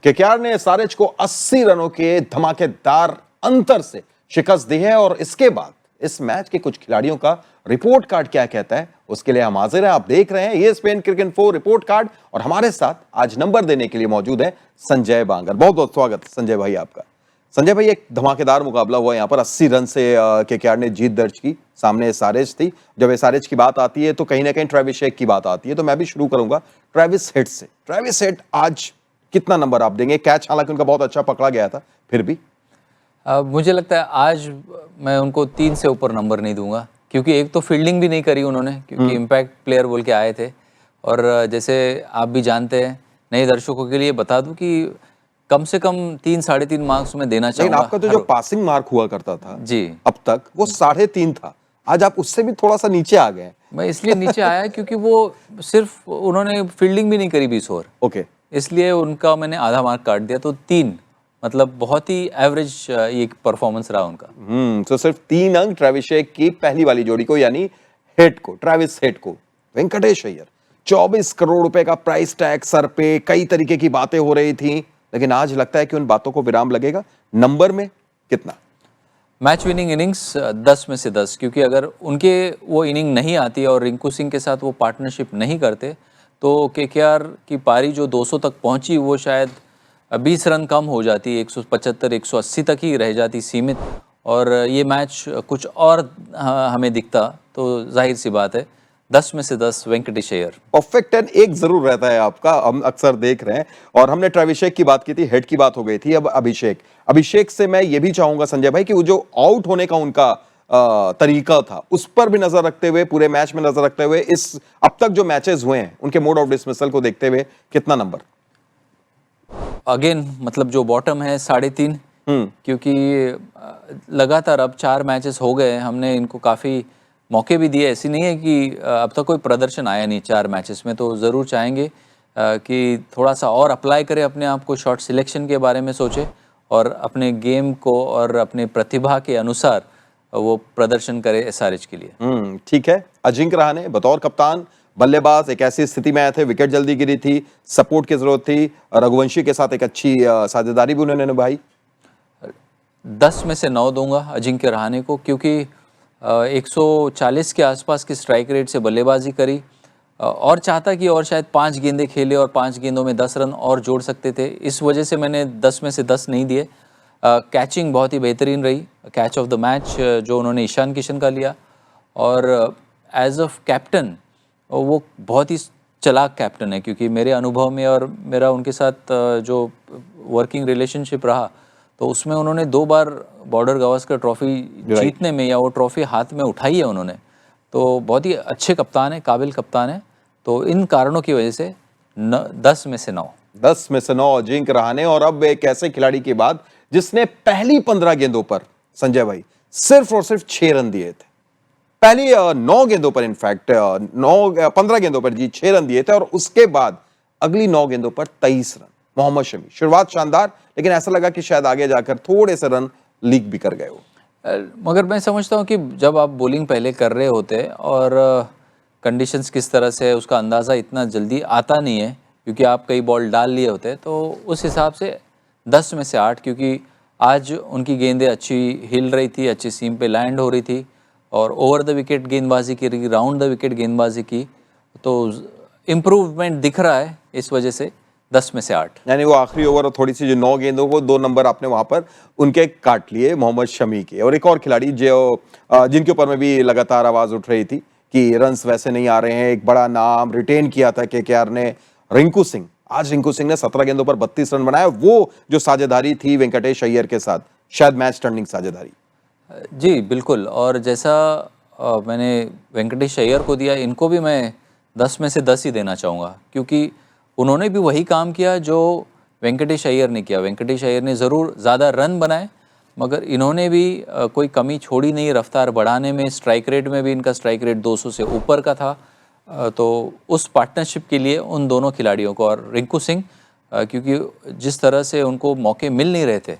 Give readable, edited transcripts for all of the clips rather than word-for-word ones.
KKR ने SRH को 80 रनों के धमाकेदार अंतर से शिकस्त दी है और इसके बाद इस मैच के कुछ खिलाड़ियों का रिपोर्ट कार्ड क्या कहता है उसके लिए हम हाजिर हैं। आप देख रहे हैं ये Spain cricket info report card और हमारे साथ आज नंबर देने के लिए मौजूद है संजय बांगर। बहुत बहुत स्वागत संजय भाई आपका। संजय भाई, एक धमाकेदार मुकाबला हुआ यहाँ पर, 80 रन से केकेआर ने जीत दर्ज की, सामने एसआरएच थी। जब एसआरएच की बात आती है तो कहीं ना कहीं ट्रेविस हेड की बात आती है, तो मैं भी शुरू करूंगा ट्रेविस हेड से। ट्रेविस हेड आज कितना नंबर आप देंगे? कैच हालांकि उनका बहुत अच्छा पकड़ा गया था, फिर भी मुझे लगता है आज मैं उनको 3 से ऊपर नंबर नहीं दूंगा, क्योंकि एक तो फील्डिंग भी नहीं करी उन्होंने, क्योंकि इम्पैक्ट प्लेयर बोल के आए थे। और जैसे आप भी जानते हैं, नए दर्शकों के लिए बता दूं कि कम से कम 3-3.5 मार्क्स में देना लेकिन चाहूंगा। आपका तो जो पासिंग मार्क हुआ करता था जी, अब तक वो 3.5 था, आज आप उससे भी थोड़ा सा नीचे आ गए। मैं इसलिए नीचे आया क्योंकि वो सिर्फ उन्होंने फील्डिंग भी नहीं करी 20 ओवर, ओके, इसलिए उनका मैंने आधा मार्क काट दिया। तो 3 मतलब बहुत ही एवरेज ये परफॉर्मेंस रहा उनका। तो सिर्फ 3 अंक ट्रेविस हेड की पहली वाली जोड़ी को, यानी हेड को, ट्रेविस हेड को। वेंकटेश अय्यर, 24 करोड़ रुपए का प्राइस टैग सर पे, कई तरीके की बातें हो रही थी, लेकिन आज लगता है कि उन बातों को विराम लगेगा। नंबर में कितना? मैच विनिंग इनिंग्स 10 में से 10, क्योंकि अगर उनके वो इनिंग नहीं आती और रिंकू सिंह के साथ वो पार्टनरशिप नहीं करते तो केकेआर की पारी जो 200 तक पहुंची वो शायद 20 रन कम हो जाती, 175-180 तक ही रह जाती सीमित, और ये मैच कुछ और हमें दिखता। तो जाहिर सी बात है 10 में से 10 वेंकटेश अय्यर। परफेक्ट 10 एक जरूर रहता है आपका, हम अक्सर देख रहे हैं। और हमने ट्रेविस हेड की बात की थी, हेड की बात हो गई थी, अब अभिषेक से मैं ये भी चाहूंगा संजय भाई कि वो जो आउट होने का उनका तरीका था उस पर भी नजर रखते हुए, पूरे मैच में नजर रखते हुए, इस अब तक जो मैचेस हुए हैं उनके मोड ऑफ डिसमिसल को देखते हुए कितना नंबर? अगेन मतलब जो बॉटम है 3.5, क्योंकि लगातार अब 4 मैचेस हो गए, हमने इनको काफ़ी मौके भी दिए। ऐसी नहीं है कि अब तक कोई प्रदर्शन आया नहीं 4 मैचेस में, तो ज़रूर चाहेंगे कि थोड़ा सा और अप्लाई करें अपने आप को, शॉट सिलेक्शन के बारे में सोचे और अपने गेम को और अपने प्रतिभा के अनुसार वो प्रदर्शन करे एसआरएच के लिए। ठीक है। अजिंक्य रहाणे बतौर कप्तान, बल्लेबाज, एक ऐसी स्थिति में आए थे, विकेट जल्दी गिरी थी, सपोर्ट की जरूरत थी, रघुवंशी के साथ एक अच्छी साझेदारी भी उन्होंने निभाई। 10 में से 9 दूंगा अजिंक्य रहाणे को, क्योंकि 140 के आसपास की स्ट्राइक रेट से बल्लेबाजी करी, और चाहता कि और शायद 5 गेंदें खेले और 5 गेंदों में 10 रन और जोड़ सकते थे। इस वजह से मैंने 10 में से 10 नहीं दिए। कैचिंग बहुत ही बेहतरीन रही, कैच ऑफ द मैच जो उन्होंने ईशान किशन का लिया, और एज ऑफ कैप्टन वो बहुत ही चालाक कैप्टन है, क्योंकि मेरे अनुभव में और मेरा उनके साथ जो वर्किंग रिलेशनशिप रहा, तो उसमें उन्होंने 2 बार बॉर्डर गावस्कर ट्रॉफी जीतने में, या वो ट्रॉफी हाथ में उठाई है उन्होंने, तो बहुत ही अच्छे कप्तान है, काबिल कप्तान है। तो इन कारणों की वजह से 10 में से 9। 10 में से 9 अजिंक्य रहाणे। और अब एक ऐसे खिलाड़ी की बात जिसने पहली 15 गेंदों पर संजय भाई सिर्फ और सिर्फ 6 रन दिए थे। पहली 9 गेंदों पर, इनफैक्ट 15 गेंदों पर जी 6 रन दिए थे, और उसके बाद अगली 9 गेंदों पर 23 रन। मोहम्मद शमी, शुरुआत शानदार, लेकिन ऐसा लगा कि शायद आगे जाकर थोड़े से रन लीक भी कर गए हो। मगर मैं समझता हूँ कि जब आप बॉलिंग पहले कर रहे होते और कंडीशंस किस तरह से है उसका अंदाज़ा इतना जल्दी आता नहीं है, क्योंकि आप कई बॉल डाल लिए होते, तो उस हिसाब से 10 में से 8, क्योंकि आज उनकी गेंदें अच्छी हिल रही थी, अच्छी सीम पे लैंड हो रही थी, और ओवर द विकेट गेंदबाजी की, राउंड द विकेट गेंदबाजी की, तो इम्प्रूवमेंट दिख रहा है। इस वजह से 10 में से 8। यानी वो आखिरी ओवर और थोड़ी सी जो 9 गेंदों को 2 नंबर आपने वहां पर उनके काट लिए, मोहम्मद शमी के। और एक और खिलाड़ी जो जिनके ऊपर में भी लगातार आवाज उठ रही थी कि रन्स वैसे नहीं आ रहे हैं, एक बड़ा नाम रिटेन किया था केकेआर ने, रिंकू सिंह। आज रिंकू सिंह ने 17 गेंदों पर 32 रन बनाए। वो जो साझेदारी थी वेंकटेश अय्यर के साथ, शायद मैच टर्निंग साझेदारी। जी बिल्कुल, और जैसा मैंने वेंकटेश अय्यर को दिया, इनको भी मैं 10 में से 10 ही देना चाहूँगा, क्योंकि उन्होंने भी वही काम किया जो वेंकटेश अय्यर ने किया। वेंकटेश अय्यर ने ज़रूर ज़्यादा रन बनाए, मगर इन्होंने भी कोई कमी छोड़ी नहीं रफ्तार बढ़ाने में। स्ट्राइक रेट में भी इनका स्ट्राइक रेट 200 से ऊपर का था। तो उस पार्टनरशिप के लिए उन दोनों खिलाड़ियों को, और रिंकू सिंह, क्योंकि जिस तरह से उनको मौके मिल नहीं रहे थे,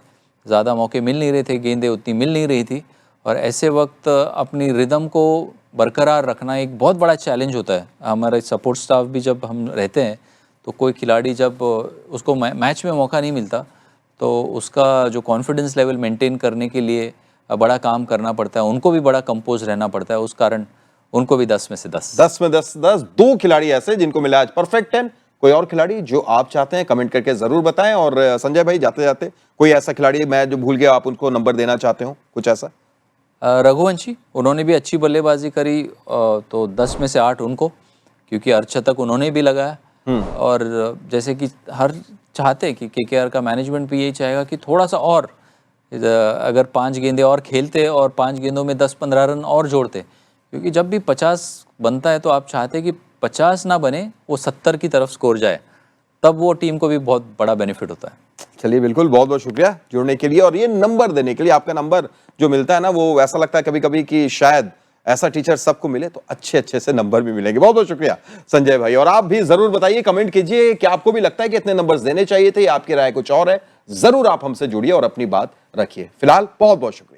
ज़्यादा मौके मिल नहीं रहे थे, गेंदें उतनी मिल नहीं रही थी, और ऐसे वक्त अपनी रिदम को बरकरार रखना एक बहुत बड़ा चैलेंज होता है। हमारे सपोर्ट स्टाफ भी जब हम रहते हैं तो कोई खिलाड़ी जब उसको मैच में मौका नहीं मिलता तो उसका जो कॉन्फिडेंस लेवल मेंटेन करने के लिए बड़ा काम करना पड़ता है, उनको भी बड़ा कंपोज रहना पड़ता है, उस कारण उनको भी 10 में से 10। 10 में 10 10 दो खिलाड़ी ऐसे जिनको मिला आज परफेक्ट 10। कोई और खिलाड़ी जो आप चाहते हैं कमेंट करके जरूर बताएं। और संजय भाई जाते जाते कोई ऐसा खिलाड़ी मैं जो भूल गया आप उनको नंबर देना चाहते हो, कुछ ऐसा? रघुवंशी, उन्होंने भी अच्छी बल्लेबाजी करी, तो 10 में से 8 उनको, क्योंकि अर्धशतक उन्होंने भी लगाया। और जैसे कि हर चाहते कि केकेआर का मैनेजमेंट भी यही चाहेगा कि थोड़ा सा और अगर 5 गेंदें और खेलते और 5 गेंदों में 10-15 रन और जोड़ते, क्योंकि जब भी 50 बनता है तो आप चाहते कि 50 ना बने, वो 70 की तरफ स्कोर जाए, तब वो टीम को भी बहुत बड़ा बेनिफिट होता है। चलिए बिल्कुल, बहुत बहुत शुक्रिया जुड़ने के लिए और ये नंबर देने के लिए। आपका नंबर जो मिलता है ना, वो ऐसा लगता है कभी कभी कि शायद ऐसा टीचर सबको मिले तो अच्छे अच्छे से नंबर भी मिलेंगे। बहुत बहुत शुक्रिया संजय भाई। और आप भी जरूर बताइए, कमेंट कीजिए कि आपको भी लगता है कि इतने नंबर्स देने चाहिए थे या आपकी राय कुछ और है। जरूर आप हमसे जुड़िए और अपनी बात रखिए। फिलहाल बहुत बहुत शुक्रिया।